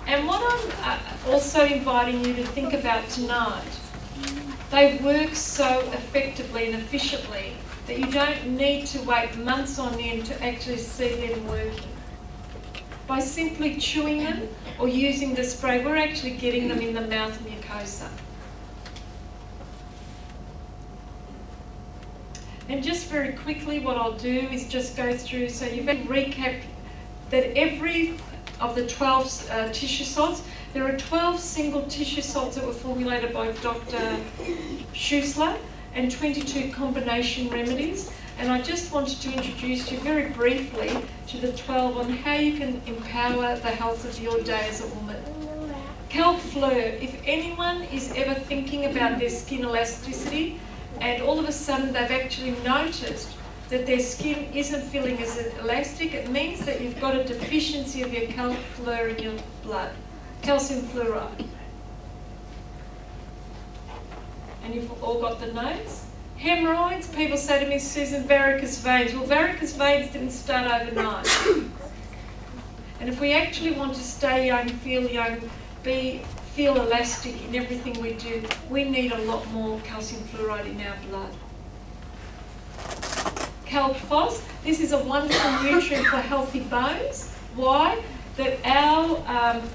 And what I'm also inviting you to think about tonight, they work so effectively and efficiently that you don't need to wait months on end to actually see them working. By simply chewing them or using the spray, we're actually getting them in the mouth mucosa. And just very quickly, what I'll do is just go through, so you've recapped that every of the 12 tissue salts, there are 12 single tissue salts that were formulated by Dr. Schussler and 22 combination remedies. And I just wanted to introduce you very briefly to the 12 on how you can empower the health of your day as a woman. Kelp Fleur, if anyone is ever thinking about their skin elasticity and all of a sudden they've actually noticed that their skin isn't feeling as elastic, it means that you've got a deficiency of your Kelp Fleur in your blood, calcium fluoride. And you've all got the notes. Hemorrhoids, people say to me, Susan, varicose veins. Well, varicose veins didn't start overnight. And if we actually want to stay young, feel young, feel elastic in everything we do, we need a lot more calcium fluoride in our blood. Kelp Phos, this is a wonderful nutrient for healthy bones. Why? That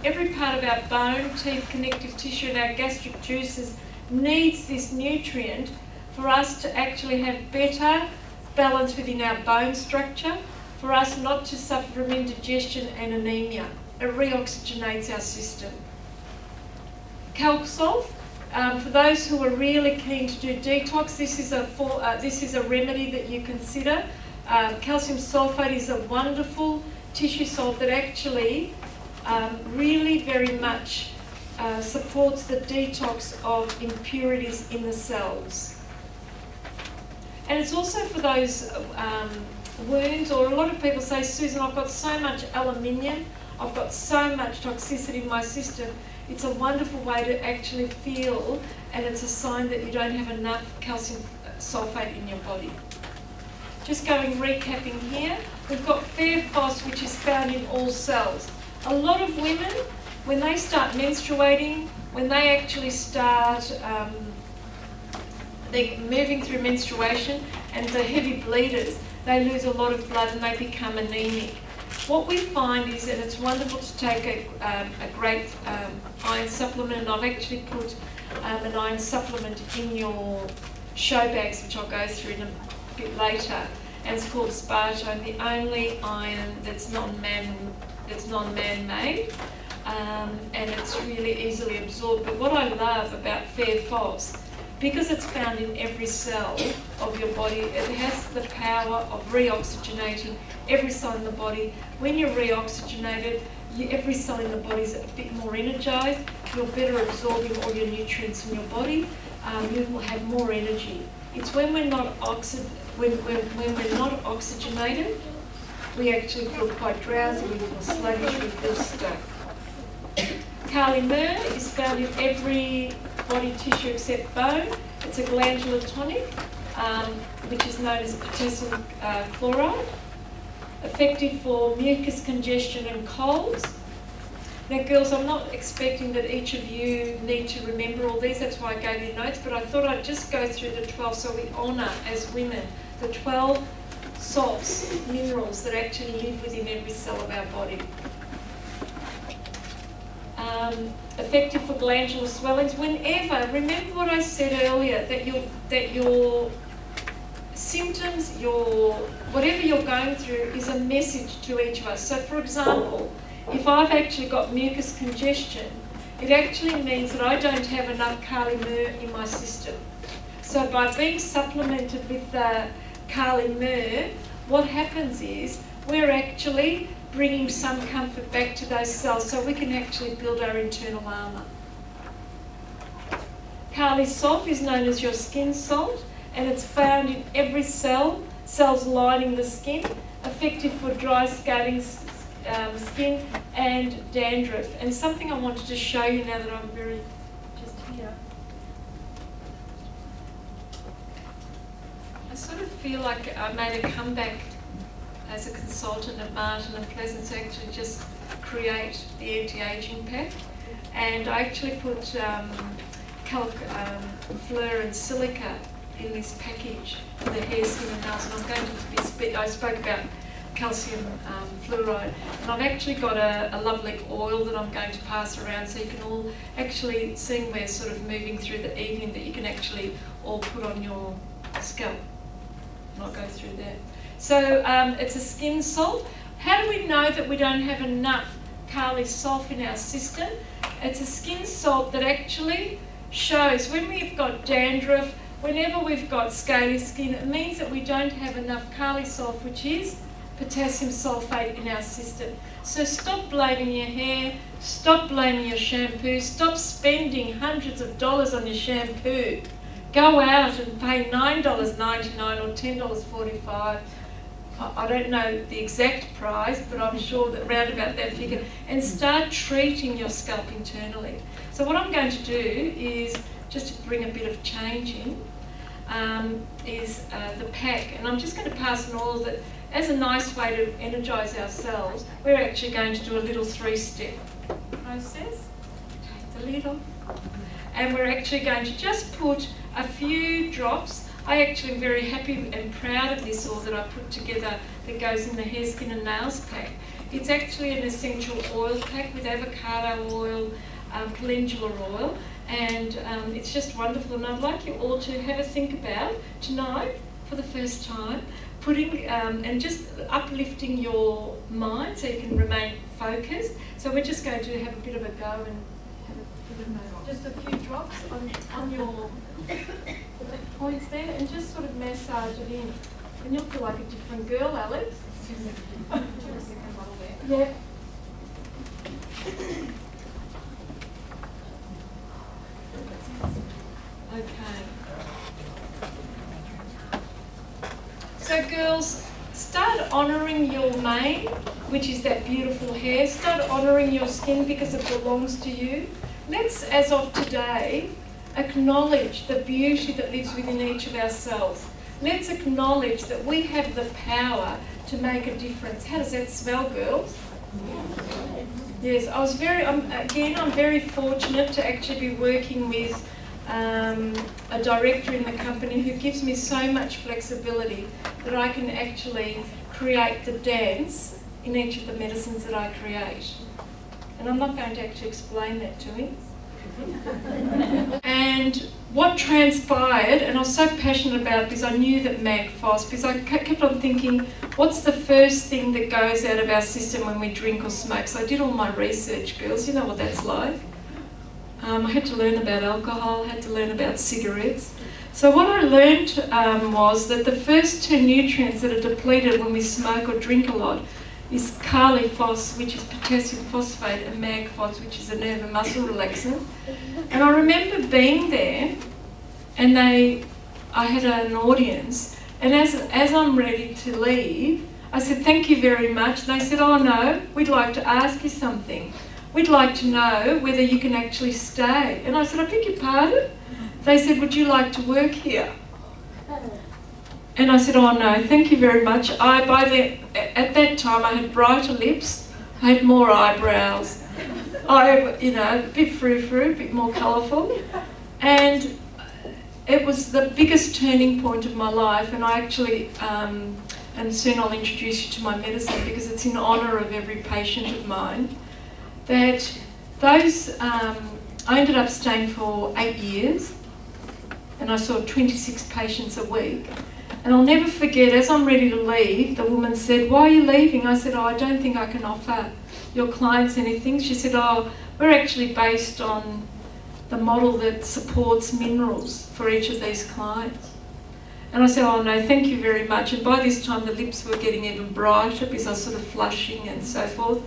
every part of our bone, teeth, connective tissue and our gastric juices needs this nutrient for us to actually have better balance within our bone structure, for us not to suffer from indigestion and anemia. It reoxygenates our system. Kelp Sulf, for those who are really keen to do detox, this is a remedy that you consider. Calcium sulfate is a wonderful tissue salt that actually really very much supports the detox of impurities in the cells. And it's also for those wounds, or a lot of people say, Susan, I've got so much aluminium, I've got so much toxicity in my system. It's a wonderful way to actually feel, and it's a sign that you don't have enough calcium sulfate in your body. Just recapping here, we've got Fair Phos, which is found in all cells. A lot of women, when they start menstruating, when they actually start they're moving through menstruation, and the heavy bleeders, they lose a lot of blood and they become anemic. What we find is that it's wonderful to take a great iron supplement, and I've actually put an iron supplement in your show bags, which I'll go through in a bit later, and it's called Spartone, the only iron that's non-man-made, and it's really easily absorbed. But what I love about Fair Phos, because it's found in every cell of your body, it has the power of reoxygenating every cell in the body. When you're reoxygenated, every cell in the body is a bit more energized, you're better absorbing all your nutrients in your body, you will have more energy. It's when we're not oxygenated, we actually feel quite drowsy, we feel sluggish, we feel stuck. Kali Mur is found in every body tissue except bone. It's a glandular tonic, which is known as potassium chloride. Effective for mucus congestion and colds. Now girls, I'm not expecting that each of you need to remember all these, that's why I gave you notes, but I thought I'd just go through the 12 so we honour, as women, the 12 salts, minerals that actually live within every cell of our body. Effective for glandular swellings. Whenever, remember what I said earlier, that your symptoms, whatever you're going through is a message to each of us. So for example, if I've actually got mucus congestion, it actually means that I don't have enough Kali Mur in my system. So by being supplemented with the Kali Mur, what happens is we're actually bringing some comfort back to those cells so we can actually build our internal armour. Kali Sulf is known as your skin salt, and it's found in every cell, cells lining the skin, effective for dry scaling skin and dandruff. And something I wanted to show you now that I'm just here. I sort of feel like I made a comeback as a consultant at Martin and Pleasance, actually just create the anti-aging pack, and I actually put calc, fleur and silica in this package for the hair, skin and nails, and I'm going to I spoke about calcium fluoride, and I've actually got a lovely oil that I'm going to pass around, so you can all actually, seeing we're sort of moving through the evening, that you can actually all put on your scalp. And I'll go through that. So it's a skin salt. How do we know that we don't have enough Kali sulf in our system? It's a skin salt that actually shows when we've got dandruff, whenever we've got scaly skin, it means that we don't have enough Kali sulf, which is potassium sulfate, in our system. So stop blaming your hair, stop blaming your shampoo, stop spending hundreds of dollars on your shampoo. Go out and pay $9.99 or $10.45. I don't know the exact price, but I'm sure that round about that figure, and start treating your scalp internally. So what I'm going to do is, just to bring a bit of change in, is the pack, and I'm just going to pass an oil that, as a nice way to energise ourselves, we're actually going to do a little 3-step process. Take the lid off, and we're actually going to just put a few drops. I actually am very happy and proud of this oil that I put together that goes in the hair, skin and nails pack. It's actually an essential oil pack with avocado oil, calendula oil, and it's just wonderful. And I'd like you all to have a think about tonight, for the first time, putting and just uplifting your mind so you can remain focused. So we're just going to have a bit of a go and have a bit of just a few drops on your points there, and just sort of massage it in. And you'll feel like a different girl, Alex. Yeah. Okay. So girls, start honouring your mane, which is that beautiful hair. Start honouring your skin because it belongs to you. Let's, as of today, acknowledge the beauty that lives within each of ourselves. Let's acknowledge that we have the power to make a difference. How does that smell, girls? Yes, I'm very fortunate to actually be working with a director in the company who gives me so much flexibility that I can actually create the dance in each of the medicines that I create. And I'm not going to actually explain that to him. And what transpired, and I was so passionate about it because I knew that because I kept on thinking, what's the first thing that goes out of our system when we drink or smoke? So I did all my research, girls, you know what that's like. I had to learn about alcohol, had to learn about cigarettes. So what I learned was that the first 2 nutrients that are depleted when we smoke or drink a lot is Kali phos, which is potassium phosphate, and mag phos, which is a nerve and muscle relaxant. And I remember being there, and I had an audience, and as I'm ready to leave, I said, thank you very much. And they said, oh no, we'd like to ask you something. We'd like to know whether you can actually stay. And I said, I beg your pardon? They said, would you like to work here? And I said, oh no, thank you very much. At that time, I had brighter lips, I had more eyebrows, a bit frou-frou, a bit more colourful. And it was the biggest turning point of my life, and I actually, and soon I'll introduce you to my medicine because it's in honour of every patient of mine, that I ended up staying for 8 years, and I saw 26 patients a week. And I'll never forget, as I'm ready to leave, the woman said, why are you leaving? I said, oh, I don't think I can offer your clients anything. She said, oh, we're actually based on the model that supports minerals for each of these clients. And I said, oh no, thank you very much. And by this time the lips were getting even brighter because I was sort of flushing and so forth.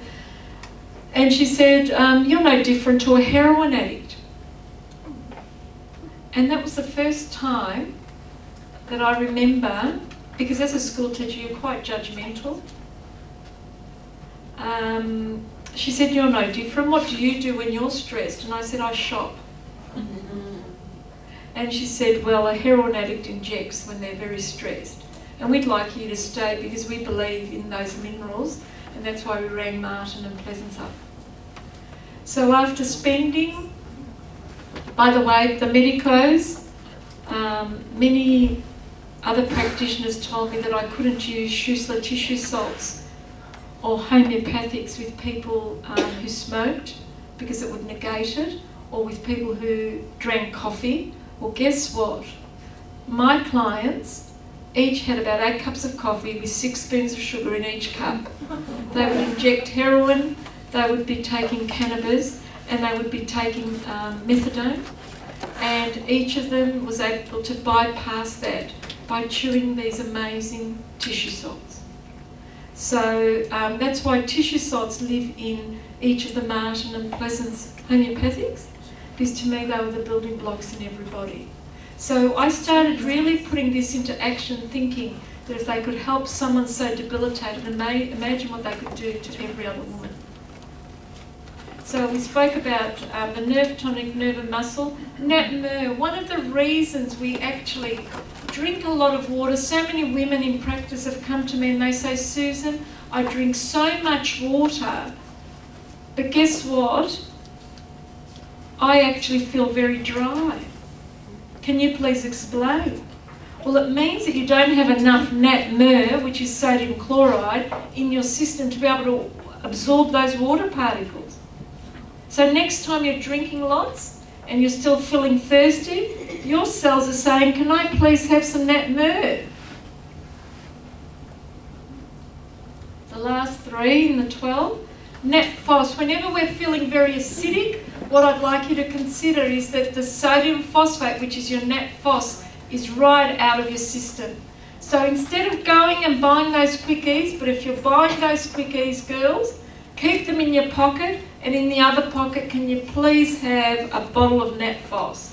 And she said, you're no different to a heroin addict. And that was the first time that I remember, because as a school teacher you're quite judgmental. She said, you're no different. What do you do when you're stressed? And I said, I shop. And she said, well, a heroin addict injects when they're very stressed. And we'd like you to stay because we believe in those minerals, and that's why we rang Martin and Pleasance up. So after spending, by the way, the medicos, many other practitioners told me that I couldn't use Schussler tissue salts or homeopathics with people who smoked because it would negate it, or with people who drank coffee. Well, guess what? My clients each had about 8 cups of coffee with 6 spoons of sugar in each cup. They would inject heroin, they would be taking cannabis, and they would be taking methadone. And each of them was able to bypass that by chewing these amazing tissue salts. So that's why tissue salts live in each of the Martin and Pleasance homeopathics, because to me they were the building blocks in everybody. So I started really putting this into action, thinking that if they could help someone so debilitated, imagine what they could do to every other woman. So we spoke about the nerve tonic, nerve and muscle. Nat Mur, one of the reasons we actually drink a lot of water, so many women in practice have come to me and they say, Susan, I drink so much water, but guess what? I actually feel very dry. Can you please explain? Well, it means that you don't have enough Nat Mur, which is sodium chloride, in your system to be able to absorb those water particles. So next time you're drinking lots and you're still feeling thirsty, your cells are saying, can I please have some Nat Mur? The last 3 in the 12. Nat Phos. Whenever we're feeling very acidic, what I'd like you to consider is that the sodium phosphate, which is your Nat Phos, is right out of your system. So instead of going and buying those quickies, but if you're buying those quickies, girls, keep them in your pocket, and in the other pocket, can you please have a bottle of Nat Phos?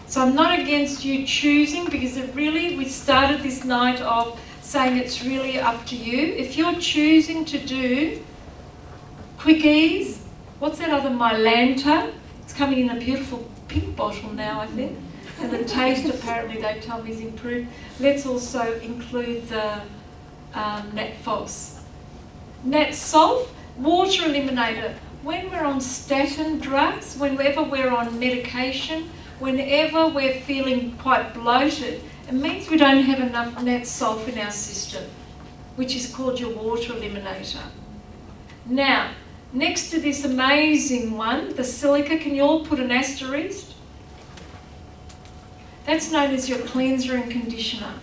So I'm not against you choosing, because it really, we started this night off saying it's really up to you. If you're choosing to do quickies, what's that other Mylanta? It's coming in a beautiful pink bottle now, I think. And the taste, apparently, they tell me, is improved. Let's also include the Nat Phos. Nat Sulf, water eliminator. When we're on statin drugs, whenever we're on medication, whenever we're feeling quite bloated, it means we don't have enough Nat Sulf in our system, which is called your water eliminator. Now, next to this amazing one, the silica, can you all put an asterisk? That's known as your cleanser and conditioner.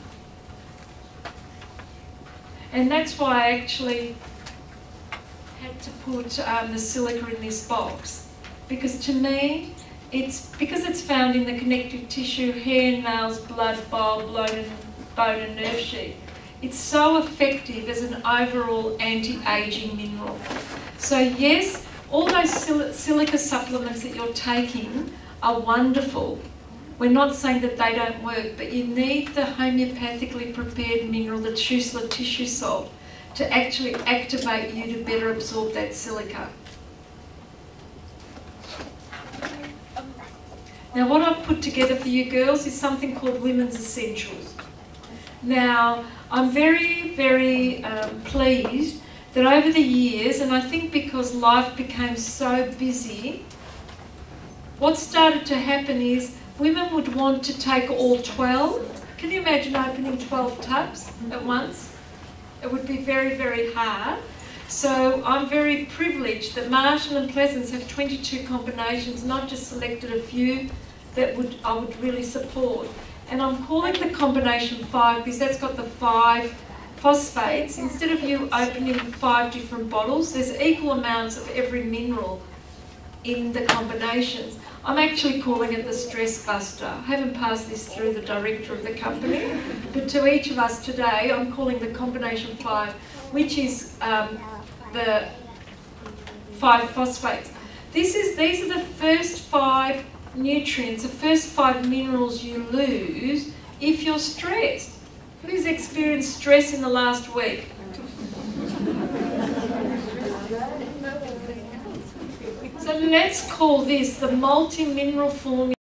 And that's why I actually had to put the silica in this box. Because to me, because it's found in the connective tissue, hair, nails, blood, bile, bone and nerve sheath. It's so effective as an overall anti-aging mineral. So yes, all those silica supplements that you're taking are wonderful. We're not saying that they don't work, but you need the homeopathically prepared mineral, the Schussler tissue salt, to actually activate you to better absorb that silica. Now what I've put together for you girls is something called Women's Essentials. Now I'm very, very pleased that over the years, and I think because life became so busy, what started to happen is women would want to take all 12. Can you imagine opening 12 tubs at once? It would be very, very hard. So I'm very privileged that Martin and Pleasance have 22 combinations, not just selected a few that I would really support. And I'm calling the combination 5 because that's got the 5 phosphates. Instead of you opening 5 different bottles, there's equal amounts of every mineral in the combinations. I'm actually calling it the Stress Buster. I haven't passed this through the director of the company, but to each of us today, I'm calling the combination 5, which is the 5 phosphates. These are the first 5 nutrients, the first 5 minerals you lose if you're stressed. Who's experienced stress in the last week? So let's call this the multi-mineral formula.